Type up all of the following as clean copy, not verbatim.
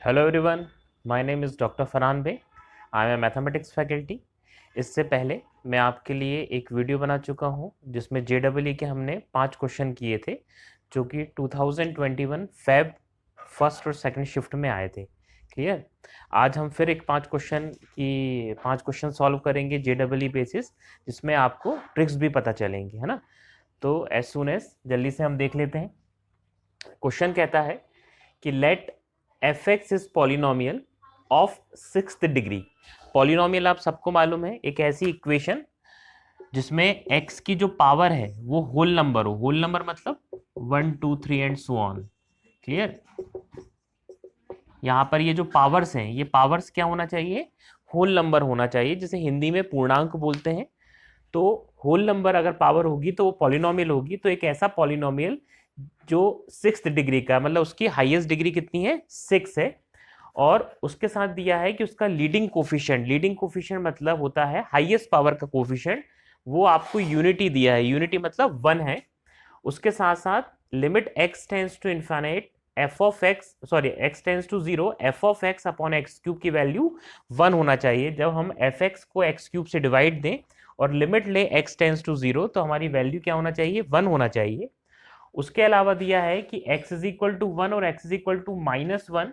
Hello everyone, my name is doctor Farhan Bey. I am a mathematics faculty. इससे पहले मैं आपके लिए एक वीडियो बना चुका हूं जिसमें जेडब्ल्यू के हमने 5 क्वेश्चन किए थे जो कि 2021 फेब फर्स्ट और सेकंड शिफ्ट में आए थे। क्लियर। आज हम फिर एक 5 क्वेश्चन सॉल्व करेंगे जेडब्ल्यू बेसिस, जिसमें आपको ट्रिक्स भी पता चलेंगे, है ना। तो एज सुन एज जल्दी से हम देख लेते हैं। क्वेश्चन कहता है कि let f x is polynomial of sixth degree. Polynomial आप सबको मालूम है, एक ऐसी इक्वेशन जिसमें एक्स की जो पावर है वो होल नंबर हो। होल नंबर मतलब 1 2 3 एंड सो ऑन। क्लियर। यहाँ पर ये जो पावर्स हैं, ये पावर्स क्या होना चाहिए? होल नंबर होना चाहिए, जिसे हिंदी में पूर्णांक बोलते हैं। तो होल नंबर अगर पावर होगी तो वो पॉलिनोमियल होगी। तो एक ऐसा पॉलिनोमियल जो सिक्स्थ डिग्री का, मतलब उसकी हाईएस्ट डिग्री कितनी है? 6 है। और उसके साथ दिया है कि उसका लीडिंग कोफिशिएंट, लीडिंग कोफिशिएंट मतलब होता है हाईएस्ट पावर का कोफिशिएंट, वो आपको यूनिटी दिया है। यूनिटी मतलब 1 है। उसके साथ साथ limit x tends to infinite f of x, sorry x tends to 0 f of x upon x cube की वैल्यू 1 होना चाहिए। जब हम एफ एक्स को एक्स क्यूब से डिवाइड दें और लिमिट ले x टेंस टू 0, तो हमारी वैल्यू क्या होना चाहिए? 1 होना चाहिए। उसके अलावा दिया है कि x इज इक्वल टू 1 और x is equal to -1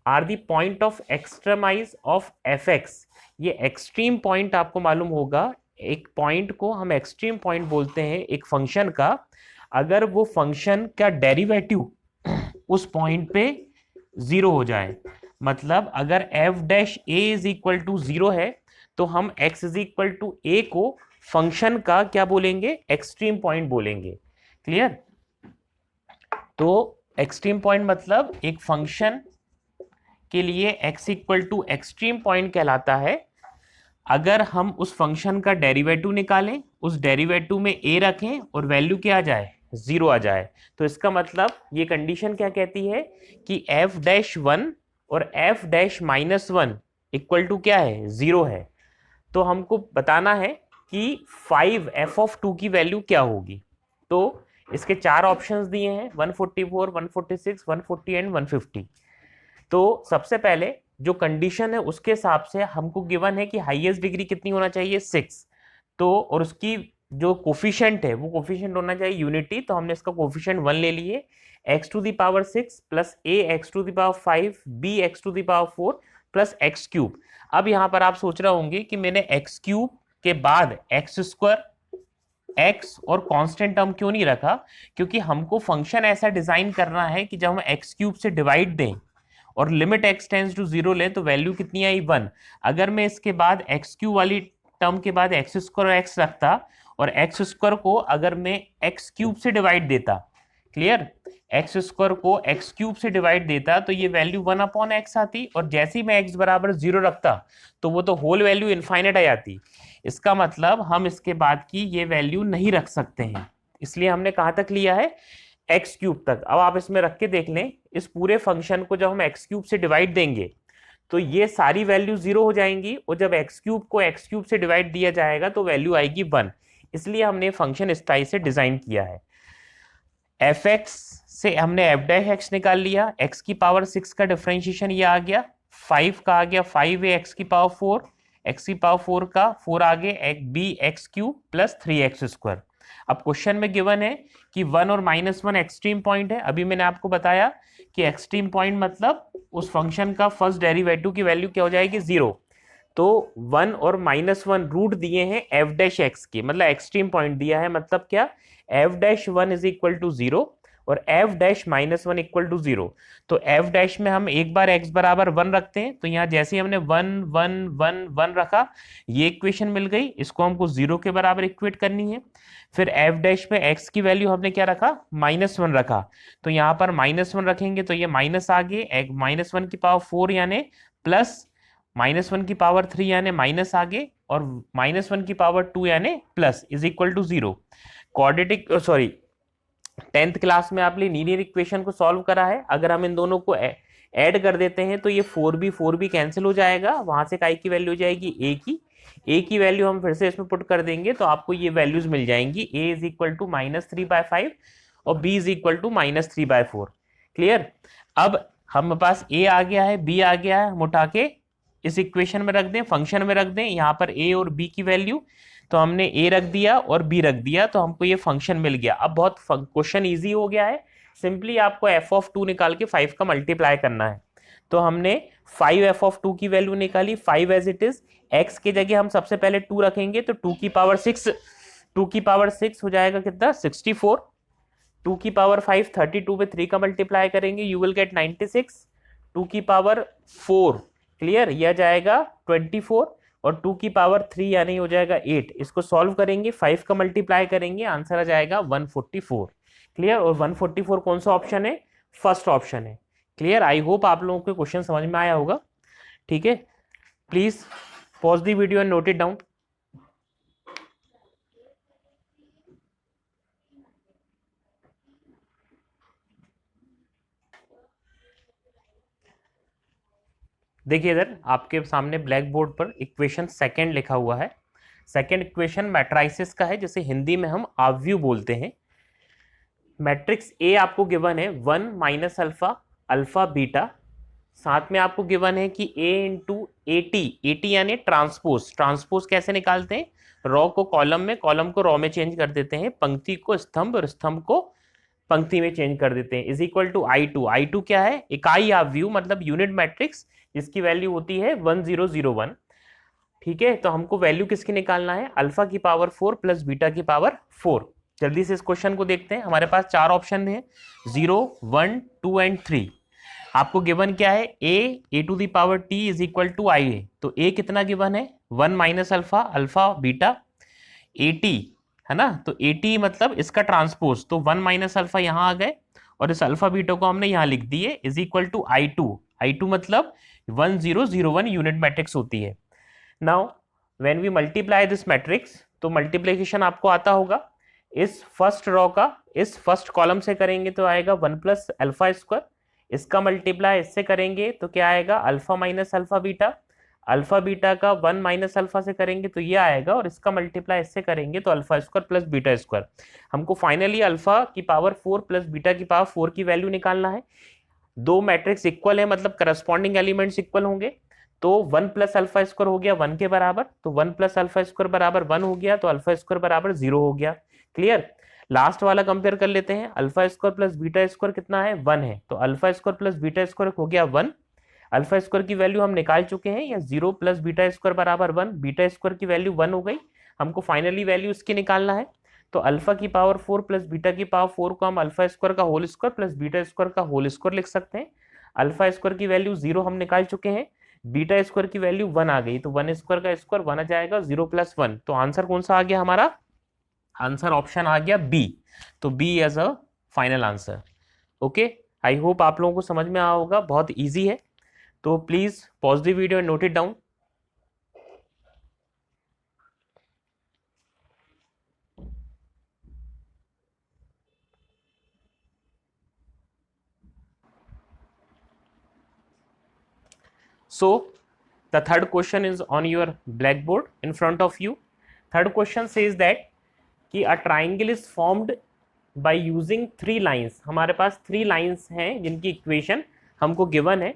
are the point of extremise of F X. ये एक्सट्रीम पॉइंट आपको मालूम होगा, एक पॉइंट को हम एक्सट्रीम पॉइंट बोलते हैं एक फंक्शन का, अगर वो फंक्शन का डेरिवेटिव उस पॉइंट पे 0 हो जाए। मतलब अगर f dash a is equal to 0 है तो हम x is equal to a को फंक्शन का क्या बोलेंगे? एक्सट्रीम पॉइंट बोलेंगे। क्लियर। तो एक्सट्रीम पॉइंट मतलब एक फंक्शन के लिए x equal to extreme point कहलाता है अगर हम उस फंक्शन का डेरिवेटिव निकालें, उस डेरिवेटिव में a रखें और वैल्यू क्या आ जाए? 0 आ जाए। तो इसका मतलब ये कंडीशन क्या कहती है कि f डैश 1 और f डैश -1 इक्वल टू क्या है? 0 है। तो हमको बताना है कि 5 f ऑफ 2 की वैल्यू क्या होगी। तो इसके 4 ऑप्शंस दिए हैं, 144, 146, 140 एंड 150। तो सबसे पहले जो कंडीशन है उसके हिसाब से हमको गिवन है कि हाईएस्ट डिग्री कितनी होना चाहिए? 6। तो और उसकी जो कोफिशिएंट है वो कोफिशिएंट होना चाहिए यूनिटी। तो हमने इसका कोफिशिएंट 1 ले लिए। x to the power 6 plus a x to the power 5 b x to the power 4 plus x cube. अब यहाँ पर आप सोच रहे होंगे कि मैंने एक्स क्यूब के बाद एक्स स्क्वायर, एक्स और कांस्टेंट टर्म क्यों नहीं रखा? क्योंकि हमको फंक्शन ऐसा डिजाइन करना है कि जब हम एक्स क्यूब से डिवाइड दें और लिमिट x टेंस टू 0 लें तो वैल्यू कितनी आई? 1। अगर मैं इसके बाद एक्स क्यूब वाली टर्म के बाद एक्स स्क्वायर और एक्स रखता और एक्स स्क्वायर को अगर मैं एक्स क्यूब से डिवाइड देता, क्लियर, एक्स स्क्वायर को एक्स क्यूब से डिवाइड देता तो ये वैल्यू 1 अपॉन एक्स आती, और जैसे ही मैं एक्स बराबर 0 रखता तो वो तो होल वैल्यू इनफाइनाइट आ जाती। इसका मतलब हम इसके बाद की ये वैल्यू नहीं रख सकते हैं, इसलिए हमने कहां तक लिया है? एक्स क्यूब तक। अब आप इसमें रख के देख लें, इस पूरे फंक्शन को जब हम एक्स क्यूब से डिवाइड देंगे तो ये सारी वैल्यू 0 हो जाएंगी, और जब एक्स क्यूब को एक्स क्यूब से डिवाइड दिया जाएगा तो वैल्यू आएगी 1। इसलिए हमने फंक्शन इस टाइप से डिजाइन किया है। एफ एक्स से हमने एफ डैश एक्स निकाल लिया, एक्स की पावर 6 का डिफरेंशिएशन ये आ गया, 5 का आ गया 5 है एक्स की पावर 4, एक्स की पावर 4 का 4 आगे एक b x cube plus 3x square. अब क्वेश्चन में गिवन है कि 1 और -1 एक्सट्रीम पॉइंट है। अभी मैंने आपको बताया कि एक्सट्रीम पॉइंट मतलब उस फंक्शन का फर्स्ट डेरिवेटिव की वैल्यू क्या हो जाएगी? 0। तो 1 और -1 रूट दिए हैं एफ डैश एक्स की, मतलब एक्सट्रीम पॉइंट दिया है, मतलब क्या? F dash 1 is equal to 0 और एफ डैश -1 इक्वल टू 0। तो एफ डैश में हम एक बार x बराबर 1 रखते हैं, तो यहाँ जैसे ही हमने 1 1 1 1 रखा, ये इक्वेशन मिल गई। इसको हमको 0 के बराबर इक्वेट करनी है। फिर एफ डैश में x की वैल्यू हमने क्या रखा? -1 रखा। तो यहाँ पर -1 रखेंगे तो ये माइनस आगे, -1 की पावर 4 यानी प्लस, -1 की पावर 3 यानी माइनस आगे, और -1 की पावर 2 यानी plus, is equal to 0। Quadratic, sorry, 10th class में आपने लीनियर इक्वेशन को सॉल्व करा है। अगर हम इन दोनों को ऐड कर देते हैं तो ये 4b कैंसिल हो जाएगा, वहां से काय की वैल्यू हो जाएगी? a की वैल्यू हम फिर से इसमें पुट कर देंगे तो आपको ये वैल्यूज मिल जाएंगी। a इज इक्वल टू -3/5 और b is equal to -3/4। Clear. अब हमारे पास ए आ गया है, बी आ गया है, हम उठा के इस इक्वेशन में रख दें, फंक्शन में रख दें, यहाँ पर ए और बी की वैल्यू, तो हमने ए रख दिया और बी रख दिया, तो हमको ये फंक्शन मिल गया। अब बहुत क्वेश्चन इजी हो गया है, सिंपली आपको एफ ऑफ 2 निकाल के 5 का मल्टीप्लाई करना है। तो हमने 5 एफ ऑफ 2 की वैल्यू निकाली, 5 एज इट इज, एक्स की जगह हम सबसे पहले 2 रखेंगे, तो 2 की पावर 6, 2 की पावर 6 हो जाएगा कितना, 64। 2 की पावर 5, 32 पे 3 का मल्टीप्लाई करेंगे, यू विल गेट 96। 2 की पावर 4, क्लियर, यह जाएगा 24, और 2 की पावर 3 यानी हो जाएगा 8। इसको सॉल्व करेंगे, 5 का मल्टीप्लाई करेंगे, आंसर आ जाएगा 144। क्लियर, और 144 कौन सा ऑप्शन है, फर्स्ट ऑप्शन है। क्लियर, आई होप आप लोगों को क्वेश्चन समझ में आया होगा। ठीक है, please pause the video and note it down. देखिए इधर आपके सामने ब्लैक बोर्ड पर इक्वेशन सेकंड लिखा हुआ है। सेकंड इक्वेशन मैट्राइसिस का है, जिसे हिंदी में हम आव्यूह बोलते हैं। मैट्रिक्स ए आपको गिवन है 1 माइनस अल्फा, अल्फा बीटा, साथ में आपको गिवन है कि ए इंटू ए टी यानी ट्रांसपोज। ट्रांसपोज कैसे निकालते हैं, रॉ को कॉलम में, कॉलम को रॉ में चेंज कर देते हैं, पंक्ति को स्तंभ और स्तंभ को पंक्ति में चेंज कर देते हैं, is equal to I2। I2 क्या है, इकाई आव्यूह मतलब यूनिट मैट्रिक्स, जिसकी वैल्यू होती है 1001। ठीक है, तो हमको वैल्यू किसकी निकालना है, अल्फा की पावर 4 प्लस बीटा की पावर 4। जल्दी से इस क्वेश्चन को देखते हैं। हमारे पास 4 ऑप्शन है, 0, 1, 2 एंड 3। आपको गिवन क्या है, A to the power T is equal to I A. तो ए कितना गिवन है, 1 minus alpha, alpha beta, A T है ना, तो ए टी मतलब इसका ट्रांसपोज, तो 1 माइनस अल्फा यहाँ आ गए, और इस अल्फा बीटा को हमने यहाँ लिख दिए, इज इक्वल टू I2 मतलब 1001 यूनिट मैट्रिक्स होती है। Now when we multiply this matrix, तो मल्टीप्लिकेशन आपको आता होगा, इस फर्स्ट रो का इस फर्स्ट कॉलम से करेंगे तो आएगा 1 प्लस अल्फा स्क्वायर, इसका मल्टीप्लाई इससे करेंगे तो क्या आएगा, alpha minus alpha beta, alpha beta का 1 माइनस अल्फा से करेंगे तो ये आएगा, और इसका मल्टीप्लाई इससे करेंगे तो alpha square plus beta square. हमको फाइनली अल्फा की पावर 4 प्लस बीटा की पावर 4 की वैल्यू निकालना है। दो मैट्रिक्स इक्वल है मतलब करस्पॉन्डिंग एलिमेंट्स इक्वल होंगे, तो 1 प्लस अल्फा स्क्वायर हो गया 1 के बराबर, तो 1 प्लस अल्फा स्क्वायर बराबर 1 हो गया, तो अल्फा स्क्वायर बराबर 0 हो गया। क्लियर, लास्ट वाला कंपेयर कर लेते हैं, alpha square plus beta square कितना है, 1 है, तो alpha square plus beta square हो गया 1। अल्फा स्क्वायर की वैल्यू हम निकाल चुके हैं, या 0 प्लस बीटा स्क्वायर बराबर 1, बीटा स्क्वायर की वैल्यू 1 हो गई। हमको फाइनली वैल्यू इसकी निकालना है, तो अल्फा की पावर 4 प्लस बीटा की पावर 4 को हम अल्फा स्क्वायर का whole square plus beta square का होल स्क्वायर लिख सकते हैं। अल्फा स्क्वायर की वैल्यू 0 हम निकाल चुके हैं, बीटा स्क्वायर की वैल्यू 1 आ गई, तो 1 स्क्वायर का स्क्वायर 1 आ जाएगा, 0 प्लस 1, तो आंसर कौन सा आ गया हमारा, आंसर ऑप्शन आ गया बी। तो B as a final answer. Okay, I hope आप लोगों को समझ में आया होगा, बहुत ईजी है। तो please pause the video and note it down. So the third question is on your blackboard in front of you. Third question says that कि a triangle is formed by using 3 lines। हमारे पास 3 lines हैं जिनकी equation हमको given है।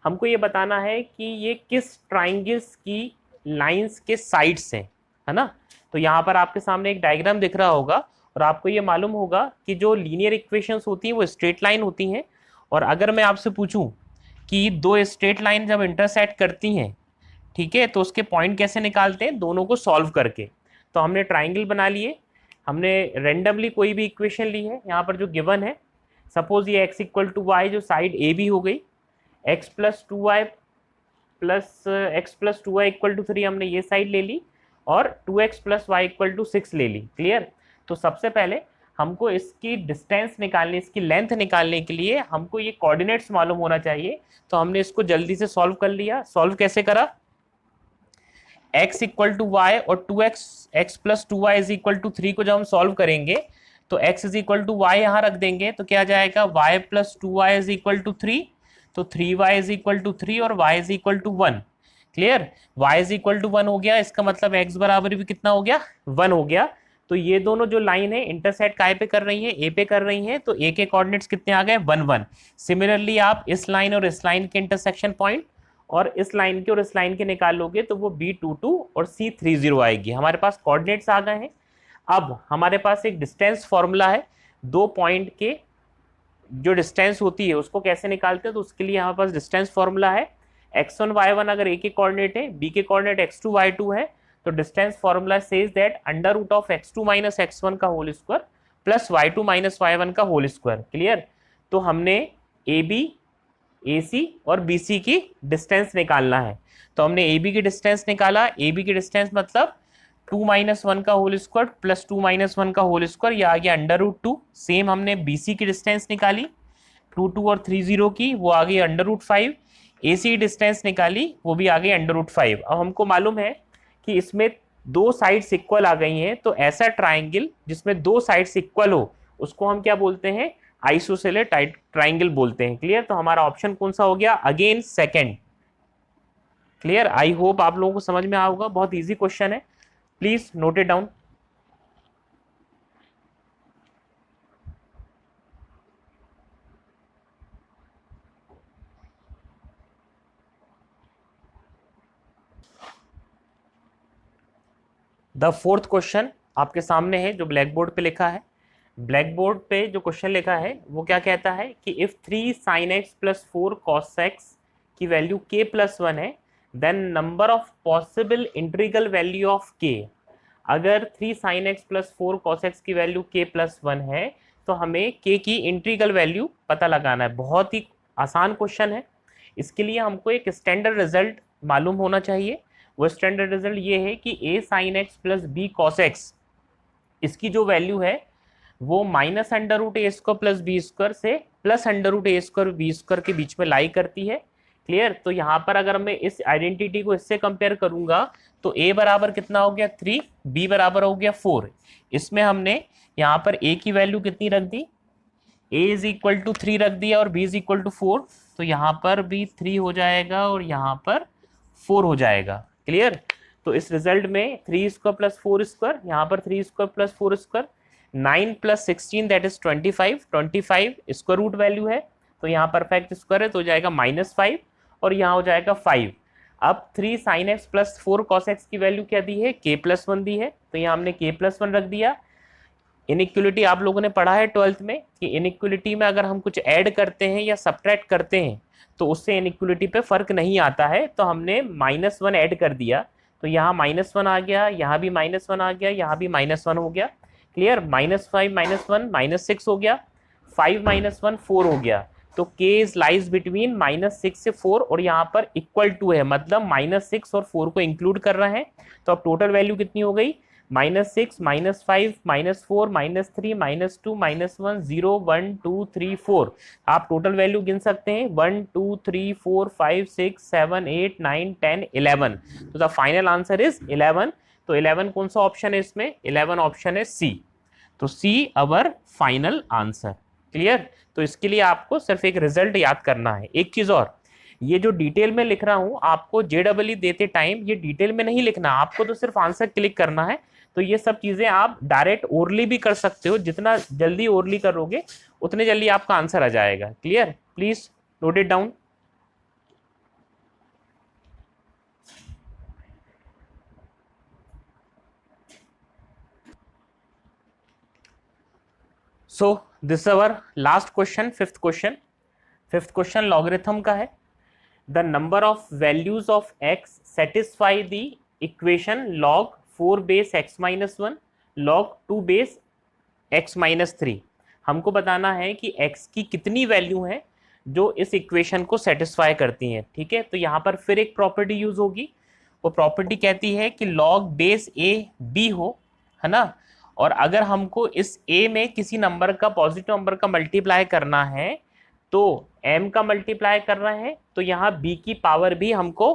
हमको ये बताना है कि ये किस ट्राइंगल्स की लाइंस के साइड्स हैं, है ना। तो यहाँ पर आपके सामने एक डायग्राम दिख रहा होगा, और आपको ये मालूम होगा कि जो लीनियर इक्वेशंस होती हैं वो स्ट्रेट लाइन होती हैं। और अगर मैं आपसे पूछूं कि दो स्ट्रेट लाइन जब इंटरसेक्ट करती हैं, ठीक है, तो उसके पॉइंट कैसे निकालते हैं, दोनों को सॉल्व करके। तो हमने ट्राइंगल बना लिए, हमने रेंडमली कोई भी इक्वेशन ली है, यहाँ पर जो गिवन है, सपोज ये x इक्वल टू वाई जो साइड ए बी हो गई, x plus 2y equal to 3 हमने ये साइड ले ली, और 2x plus Y equal to 6 ले ली। क्लियर, तो सबसे पहले हमको इसकी डिस्टेंस निकालनी, इसकी लेंथ निकालने के लिए हमको ये कोऑर्डिनेट्स मालूम होना चाहिए। तो हमने इसको जल्दी से सॉल्व कर लिया। सॉल्व कैसे करा, x इक्वल टू वाई और 2x plus 2y is equal to 3 को जब हम सॉल्व करेंगे तो x is equal to y यहाँ रख देंगे, तो क्या जाएगा y plus 2y is equal to 3, तो 3y इज इक्वल टू 3 और y is equal to 1। Clear, y is equal to 1 हो गया, इसका मतलब x बराबर भी कितना हो गया, 1 हो गया। तो ये दोनों जो लाइन है इंटरसेक्ट काय पे कर रही है, ए पे कर रही है, तो ए के कोऑर्डिनेट्स कितने आ गए 1 1। सिमिलरली आप इस लाइन और इस लाइन के इंटरसेक्शन पॉइंट और इस लाइन के और इस लाइन के निकालोगे तो वो B22 और C30 आएगी। हमारे पास कोऑर्डिनेट्स आ गए हैं। अब हमारे पास एक डिस्टेंस फॉर्मूला है, दो पॉइंट के जो डिस्टेंस होती है उसको कैसे निकालते हैं, तो उसके लिए हमारे पास डिस्टेंस फॉर्मूला है x1 y1 अगर ए के कोऑर्डिनेट है, बी के कोऑर्डिनेट x2 y2 है, तो distance formula says that under root of x2 minus x1 का whole square plus y2 minus y1 का होल स्क्वायर। क्लियर। तो हमने AB AC और BC की डिस्टेंस निकालना है, तो हमने AB की डिस्टेंस निकाला। AB की डिस्टेंस मतलब 2 माइनस 1 का होल स्क्वायर प्लस 2 माइनस 1 का होल स्क्वायर, यह आ गया अंडर रूट 2। सेम हमने BC की डिस्टेंस निकाली 2 2 और 3 0 की, वो आ गई अंडर रूट 5। AC डिस्टेंस निकाली, वो भी आ गई अंडर रूट 5। अब हमको मालूम है कि इसमें दो साइड्स इक्वल आ गई हैं, तो ऐसा ट्राइंगल जिसमें दो साइड्स इक्वल हो उसको हम क्या बोलते हैं, आइसोसेलेस ट्राइंगल बोलते हैं। क्लियर। तो हमारा ऑप्शन कौन सा हो गया, अगेन सेकंड। क्लियर। आई होप आप लोगों को समझ में आया होगा, बहुत इजी क्वेश्चन है, please note it down. The fourth question आपके सामने है जो ब्लैक बोर्ड पे लिखा है। ब्लैक बोर्ड पे जो क्वेश्चन लिखा है वो क्या कहता है कि if 3 sin x plus 4 cos x की वैल्यू k प्लस 1 है, then number of possible integral value of k। अगर 3 sin x plus 4 cos x की वैल्यू k प्लस 1 है तो हमें k की इंटीग्रल वैल्यू पता लगाना है। बहुत ही आसान क्वेश्चन है। इसके लिए हमको एक स्टैंडर्ड रिजल्ट मालूम होना चाहिए। वो स्टैंडर्ड रिजल्ट ये है कि a sin x plus b cos x इसकी जो वैल्यू है वो माइनस अंडर रूट ए स्क्वायर प्लस बी स्क्वायर से प्लस अंडर रूट ए स्क्वायर बी स्क्वायर के बीच में लाई करती है। क्लियर। तो यहाँ पर अगर मैं इस आइडेंटिटी को इससे कंपेयर करूंगा तो a बराबर कितना हो गया 3, b बराबर हो गया 4। इसमें हमने यहाँ पर a की वैल्यू कितनी रख दी, a इज इक्वल टू 3 रख दिया और b इज इक्वल टू 4, तो यहाँ पर भी 3 हो जाएगा और यहाँ पर 4 हो जाएगा। क्लियर। तो इस रिजल्ट में 3 स्क्वायर प्लस 4 स्क्वायर, यहाँ पर 3 square plus 4 square, 9 plus 16 that is 25, 25 square root value है, तो यहाँ परफेक्ट स्क्वायर है तो हो जाएगा -5 और यहाँ हो जाएगा 5। अब 3 sin x plus 4 cos x की वैल्यू क्या दी है, k प्लस 1 दी है, तो यहाँ हमने k प्लस 1 रख दिया। इनइक्वलिटी आप लोगों ने पढ़ा है 12th में कि इनइक्वलिटी में अगर हम कुछ ऐड करते हैं या सब्ट्रैक्ट करते हैं तो उससे इनइक्वलिटी पे फर्क नहीं आता है, तो हमने -1 ऐड कर दिया, तो यहाँ -1 आ गया, यहाँ भी -1 आ गया, यहाँ भी -1 हो गया। क्लियर। -5 -1 -6 हो गया, 5 -1 4 हो गया, तो k इज लाइज बिटवीन -6 से 4 और यहाँ पर इक्वल टू है, मतलब -6 और 4 को इंक्लूड कर रहे हैं। तो अब टोटल वैल्यू कितनी हो गई, -6 -5 -4 -3 -2 -1 0 1 2 3 4। आप टोटल वैल्यू गिन सकते हैं 1 2 3 4 5 6 7 8 9 10 11। तो द फाइनल आंसर इज 11। तो 11 कौन सा ऑप्शन है इसमें, 11 ऑप्शन है सी। तो सी अवर फाइनल आंसर। क्लियर। तो इसके लिए आपको सिर्फ एक रिजल्ट याद करना है। एक चीज और, ये जो डिटेल में लिख रहा हूं आपको JEE देते टाइम ये डिटेल में नहीं लिखना, आपको तो सिर्फ आंसर क्लिक करना है। तो ये सब चीजें आप डायरेक्ट ओरली भी कर सकते हो, जितना जल्दी ओरली करोगे उतने जल्दी आपका आंसर आ जाएगा। Clear. Please note it down. So this our last question, fifth question. Fifth question logarithm का है। The number of values of x satisfy the equation log 4 base x minus 1 log 2 base x minus 3। हमको बताना है कि x की कितनी value है जो इस इक्वेशन को सेटिस्फाई करती हैं। ठीक है। तो यहाँ पर फिर एक प्रॉपर्टी यूज होगी, वो प्रॉपर्टी कहती है कि log बेस a b हो, है ना, और अगर हमको इस a में किसी नंबर का पॉजिटिव नंबर का मल्टीप्लाई करना है तो m का मल्टीप्लाई कर रहे हैं तो यहाँ b की पावर भी हमको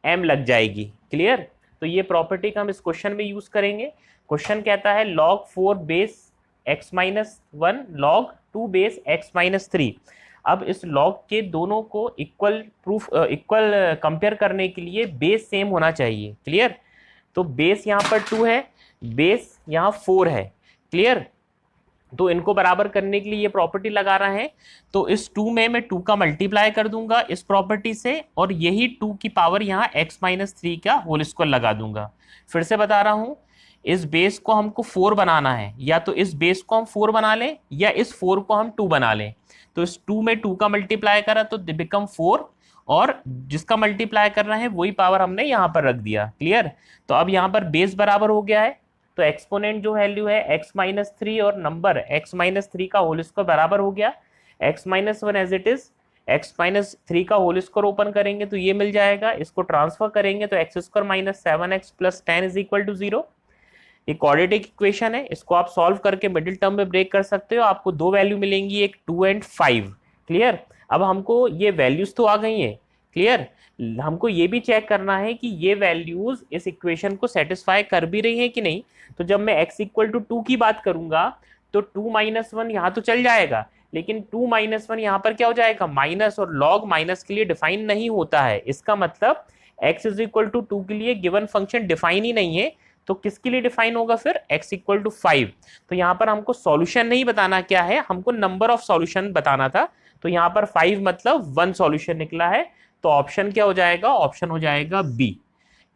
m लग जाएगी। क्लियर। तो ये प्रॉपर्टी का हम इस क्वेश्चन में यूज करेंगे। क्वेश्चन कहता है log 4 base x minus 1 log 2 base x minus 3। अब इस log के दोनों को इक्वल कंपेयर करने के लिए बेस सेम होना चाहिए। क्लियर। तो बेस यहाँ पर 2 है बेस यहाँ 4 है, क्लियर। तो इनको बराबर करने के लिए ये प्रॉपर्टी लगा रहा है, तो इस 2 में मैं 2 का मल्टीप्लाई कर दूंगा इस प्रॉपर्टी से, और यही 2 की पावर यहाँ x-3 का होल स्क्वायर लगा दूंगा। फिर से बता रहा हूँ, इस बेस को हमको 4 बनाना है, या तो इस बेस को हम 4 बना लें या इस 4 को हम 2 बना लें। तो इस 2 में 2 का मल्टीप्लाई करा तो बिकम 4, और जिसका मल्टीप्लाई कर रहे हैं वही पावर हमने यहाँ पर रख दिया, क्लियर। तो अब यहाँ पर बेस बराबर हो गया है, तो एक्सपोनेंट जो वैल्यू है x-3 और नंबर x-3 का होल स्क्वायर बराबर हो गया x-1 as it is. x-3 का होल स्क्वायर ओपन करेंगे तो ये मिल जाएगा, इसको ट्रांसफर करेंगे तो x² - 7x + 10 = 0। ये क्वाड्रेटिक इक्वेशन है, इसको आप सॉल्व करके मिडिल टर्म में ब्रेक कर सकते हो, आपको दो वैल्यू मिलेंगी, एक 2 और 5, क्लियर। अब हमको ये वैल्यूज तो आ गई हैं, क्लियर। हमको ये भी चेक करना है कि ये वैल्यूज इस इक्वेशन को सेटिस्फाई कर भी रही है कि नहीं। तो जब मैं x = 2 की बात करूंगा तो 2 - 1 यहाँ तो चल जाएगा, लेकिन 2 - 1 यहाँ पर क्या हो जाएगा, माइनस, और लॉग माइनस के लिए डिफाइन नहीं होता है। इसका मतलब x = 2 के लिए गिवन फंक्शन डिफाइन ही नहीं है, तो किसके लिए डिफाइन होगा फिर, x = 5। तो यहाँ पर हमको सॉल्यूशन नहीं बताना क्या है, हमको नंबर ऑफ सॉल्यूशन बताना था। तो यहाँ पर 5 मतलब 1 सॉल्यूशन निकला है, तो ऑप्शन क्या हो जाएगा, ऑप्शन हो जाएगा बी,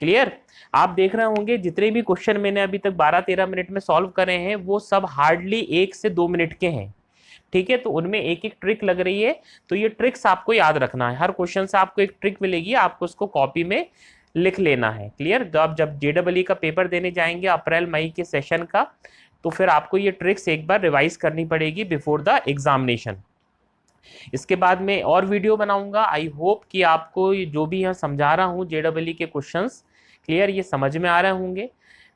क्लियर। आप देख रहे होंगे जितने भी क्वेश्चन मैंने अभी तक 12-13 मिनट में सॉल्व करे हैं वो सब हार्डली 1 से 2 मिनट के हैं, ठीक है। तो उनमें एक एक ट्रिक लग रही है, तो ये ट्रिक्स आपको याद रखना है। हर क्वेश्चन से आपको एक ट्रिक मिलेगी, आपको उसको कॉपी में लिख लेना है, क्लियर। तो आप जब JEE का पेपर देने जाएंगे अप्रैल मई के सेशन का, तो फिर आपको ये ट्रिक्स एक बार रिवाइज करनी पड़ेगी बिफोर द एग्जामिनेशन। इसके बाद में और वीडियो बनाऊंगा। आई होप कि आपको जो भी यहाँ समझा रहा हूँ JEE के क्वेश्चंस क्लियर ये समझ में आ रहे होंगे।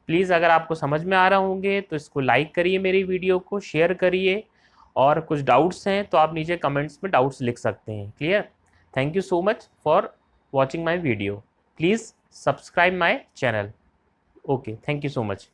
प्लीज़ अगर आपको समझ में आ रहे होंगे तो इसको लाइक करिए, मेरी वीडियो को शेयर करिए, और कुछ डाउट्स हैं तो आप नीचे कमेंट्स में डाउट्स लिख सकते हैं, clear. Thank you so much for watching my video. Please subscribe my channel. Okay, thank you so much.